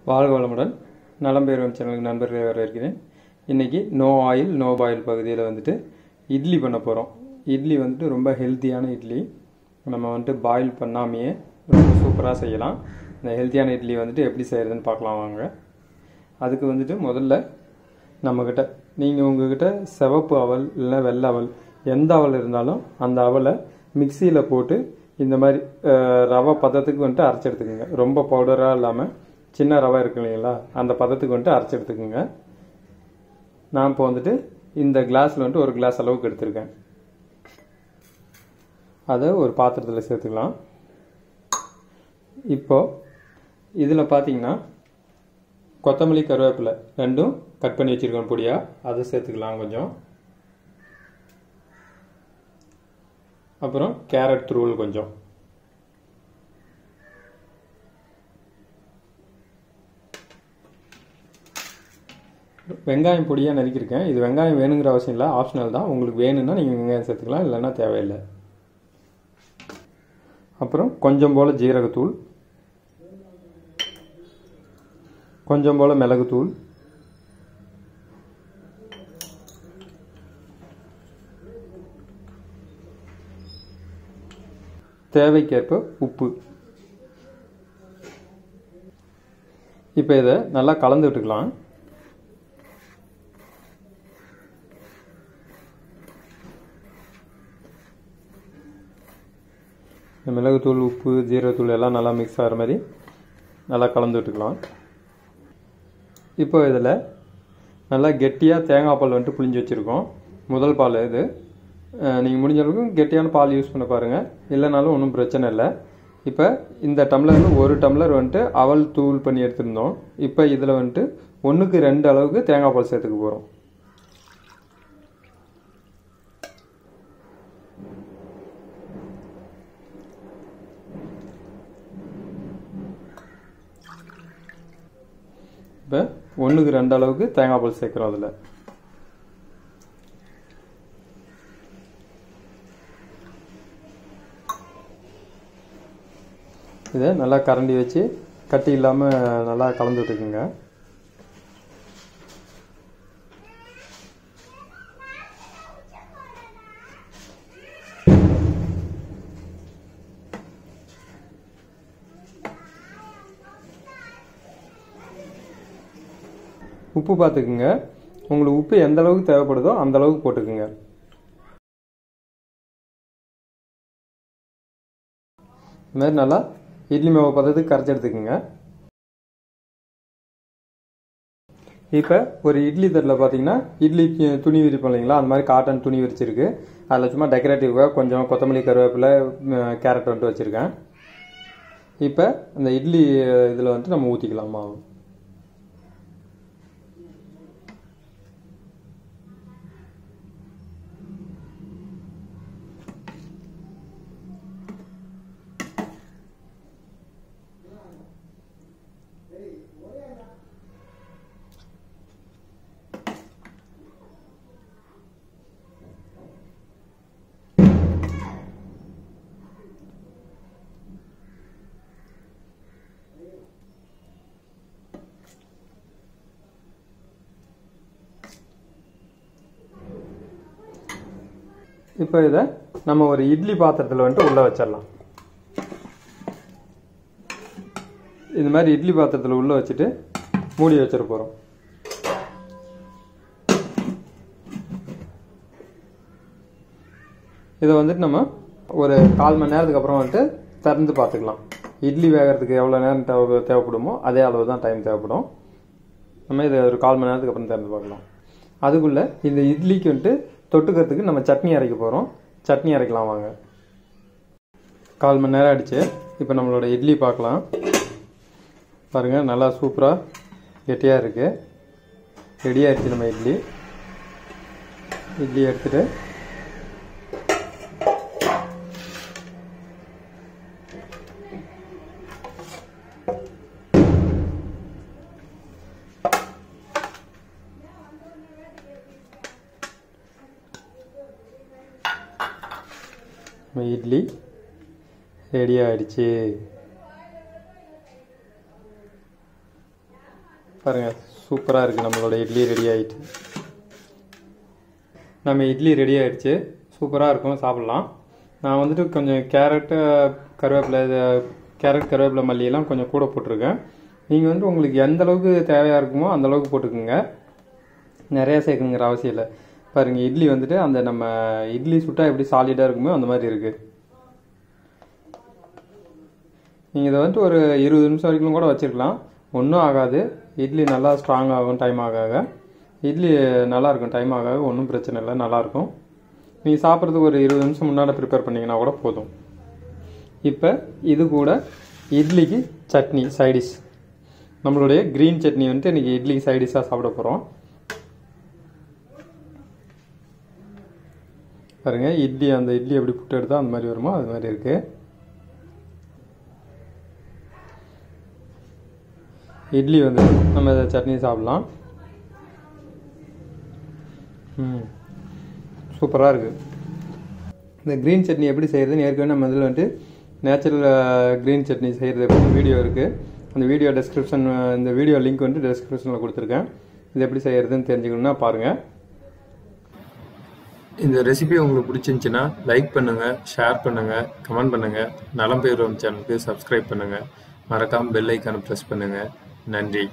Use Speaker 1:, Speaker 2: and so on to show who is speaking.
Speaker 1: வாழ்க வளமுடன். நலம் பெறும் சேனலுக்கு நண்பர்களை வரவேற்கிறேன். இன்றைக்கி நோ ஆயில் நோ பாயில் பகுதியில் வந்துட்டு இட்லி பண்ண போகிறோம். இட்லி வந்துட்டு ரொம்ப ஹெல்த்தியான இட்லி. நம்ம வந்துட்டு பாயில் பண்ணாமையே ரொம்ப சூப்பராக செய்யலாம். இந்த ஹெல்த்தியான இட்லி வந்துட்டு எப்படி செய்கிறதுன்னு பார்க்கலாம் வாங்க. அதுக்கு வந்துட்டு முதல்ல நம்மக்கிட்ட உங்ககிட்ட சிவப்பு அவல் இல்லை வெள்ளை அவல் எந்த அவல் இருந்தாலும் அந்த அவலை மிக்சியில் போட்டு இந்த மாதிரி ரவை பதத்துக்கு வந்துட்டு அரைச்சி எடுத்துக்கோங்க. ரொம்ப பவுடராக இல்லாமல் சின்ன ரவை இருக்கு இல்லைங்களா, அந்த பதத்துக்கு வந்துட்டு அரைச்சி எடுத்துக்கோங்க. நான் இப்போ வந்துட்டு இந்த கிளாஸில் வந்துட்டு ஒரு கிளாஸ் அளவுக்கு எடுத்திருக்கேன். அதை ஒரு பாத்திரத்தில் சேர்த்துக்கலாம். இப்போது இதில் பார்த்தீங்கன்னா கொத்தமல்லி கருவேப்பிலை ரெண்டும் கட் பண்ணி வச்சுருக்கோம் பொடியாக, அதை சேர்த்துக்கலாம் கொஞ்சம். அப்புறம் கேரட் துருவல் கொஞ்சம். வெங்காயம் பொடியாக நறுக்கியிருக்கேன். இது வெங்காயம் வேணுங்கிற அவசியம் இல்லை, ஆப்ஷனல் தான். உங்களுக்கு வேணும்னா நீங்கள் வெங்காயம் சேர்த்துக்கலாம், இல்லைன்னா தேவையில்லை. அப்புறம் கொஞ்சம் போல் ஜீரகத்தூள், கொஞ்சம் போல் மிளகுத்தூள், தேவைக்கேற்ப உப்பு. இப்போ இதை நல்லா கலந்து விட்டுக்கலாம். மிளகுத்தூள், உப்பு, ஜீரகத்தூள் எல்லாம் நல்லா மிக்ஸ் ஆகிற மாதிரி நல்லா கலந்து விட்டுக்கலாம். இப்போ இதில் நல்லா கெட்டியாக தேங்காய் பால் வந்துட்டு புளிஞ்சு வச்சுருக்கோம். முதல் பால் இது. நீங்கள் முடிஞ்ச அளவுக்கு கெட்டியான பால் யூஸ் பண்ண பாருங்கள், இல்லைனாலும் ஒன்றும் பிரச்சனை இல்லை. இப்போ இந்த டம்ளரில் ஒரு டம்ளர் வந்துட்டு அவல் தூள் பண்ணி எடுத்துருந்தோம். இப்போ இதில் வந்துட்டு 1க்கு 2 அளவுக்கு தேங்காய் பால் சேர்த்துக்க போகிறோம். இப்போ 1க்கு 2 அளவுக்கு தேங்காய் பால் சேர்க்குறோம். அதில் இதை நல்லா கரண்டி வச்சு கட்டி இல்லாமல் நல்லா கலந்து விட்டுக்குங்க. உப்பு பார்த்துக்குங்க. உங்களுக்கு உப்பு எந்த அளவுக்கு தேவைப்படுதோ அந்த அளவுக்கு போட்டுக்குங்க. இந்த மாதிரி நல்லா இட்லி மாவு பதத்துக்கு கரைச்சி எடுத்துக்கோங்க. இப்போ ஒரு இட்லி தட்டில் பார்த்தீங்கன்னா இட்லி துணி விரிப்போம் இல்லைங்களா, அந்த மாதிரி காட்டன் துணி விரிச்சிருக்கு. அதில் சும்மா டெக்கரேட்டிவாக கொஞ்சம் கொத்தமல்லி கருவேப்பிலை கேரட் வந்துட்டு வச்சுருக்கேன். இப்போ இந்த இட்லி இதில் வந்துட்டு நம்ம ஊற்றிக்கலாம் மாவு. இப்போ இதை நம்ம ஒரு இட்லி பாத்திரத்தில் வந்துட்டு உள்ளே வச்சிடலாம். இந்த மாதிரி இட்லி பாத்திரத்தில் உள்ளே வச்சுட்டு மூடி வச்சிட போகிறோம். இதை வந்துட்டு நம்ம ஒரு 1/4 மணி நேரத்துக்கு அப்புறம் வந்துட்டு திறந்து பார்த்துக்கலாம். இட்லி வேகிறதுக்கு எவ்வளோ நேரம் தேவைப்படுமோ அதே அளவு தான் டைம் தேவைப்படும். நம்ம இதை ஒரு 1/4 மணி நேரத்துக்கு அப்புறம் திறந்து பார்க்கலாம். அதுக்குள்ளே இந்த இட்லிக்கு வந்துட்டு தொட்டுக்கிறதுக்கு நம்ம சட்னி அரைக்க போகிறோம். சட்னி அரைக்கலாம் வாங்க. 1/4 மணி நேரம் ஆகிடுச்சு. இப்போ நம்மளோட இட்லி பார்க்கலாம். பாருங்கள், நல்லா சூப்பராக கெட்டியாக இருக்குது. ரெடி ஆகிடுச்சு நம்ம இட்லி. இட்லி எடுத்துகிட்டு இட்லி ரெடி ஆயிடுச்சு. பாருங்கள், சூப்பராக இருக்குது. நம்மளோட இட்லி ரெடி ஆகிட்டு. நம்ம இட்லி ரெடி ஆகிடுச்சு. சூப்பராக இருக்கும், சாப்பிட்லாம். நான் வந்துட்டு கொஞ்சம் கேரட்டு கருவேப்பிலை மல்லியெல்லாம் கொஞ்சம் கூட போட்டிருக்கேன். நீங்கள் வந்து உங்களுக்கு எந்த அளவுக்கு தேவையாக இருக்குமோ அந்த அளவுக்கு போட்டுக்குங்க. நிறையா சேர்க்குங்கிற அவசியம் இல்லை. பாருங்கள், இட்லி வந்துட்டு அந்த நம்ம இட்லி சுட்டால் எப்படி சாலிடாக இருக்குமோ அந்த மாதிரி இருக்குது. நீங்கள் இதை வந்துட்டு ஒரு 20 நிமிஷம் வரைக்கும் கூட வச்சுருக்கலாம், ஒன்றும் ஆகாது. இட்லி நல்லா ஸ்ட்ராங் ஆகும். டைம் ஆக இட்லி நல்லாயிருக்கும். டைம் ஆக ஒன்றும் பிரச்சனை இல்லை, நல்லாயிருக்கும். நீங்கள் சாப்பிட்றதுக்கு ஒரு 20 நிமிஷம் முன்னாடி ப்ரிப்பேர் பண்ணிங்கன்னா கூட போதும். இப்போ இது கூட இட்லிக்கு சட்னி சைடிஷ், நம்மளுடைய க்ரீன் சட்னி வந்துட்டு இன்றைக்கி இட்லிக்கு சைடிஷாக சாப்பிட போகிறோம். பாருங்கள், அந்த இட்லி எப்படி புட்டு எடுத்தால் அந்த மாதிரி வருமோ அது மாதிரி இருக்குது. இட்லி வந்து நம்ம சட்னி சாப்பிட்லாம். சூப்பராக இருக்குது. இந்த க்ரீன் சட்னி எப்படி செய்கிறதுன்னு ஏற்கனவே நம்ம இதில் வந்துட்டு நேச்சுரல் க்ரீன் சட்னி செய்கிறது வீடியோ இருக்குது. அந்த வீடியோ இந்த வீடியோ லிங்க் வந்து டெஸ்கிரிப்ஷனில் கொடுத்துருக்கேன். இது எப்படி செய்கிறதுன்னு தெரிஞ்சுக்கணுன்னா பாருங்கள். இந்த ரெசிபி உங்களுக்கு பிடிச்சிருந்துச்சின்னா லைக் பண்ணுங்கள், ஷேர் பண்ணுங்கள், கமெண்ட் பண்ணுங்கள். நலம் பெறும் சேனலுக்கு சப்ஸ்கிரைப் பண்ணுங்கள். மறக்காமல் பெல் ஐக்கானை ப்ரெஸ் பண்ணுங்கள். நன்றி.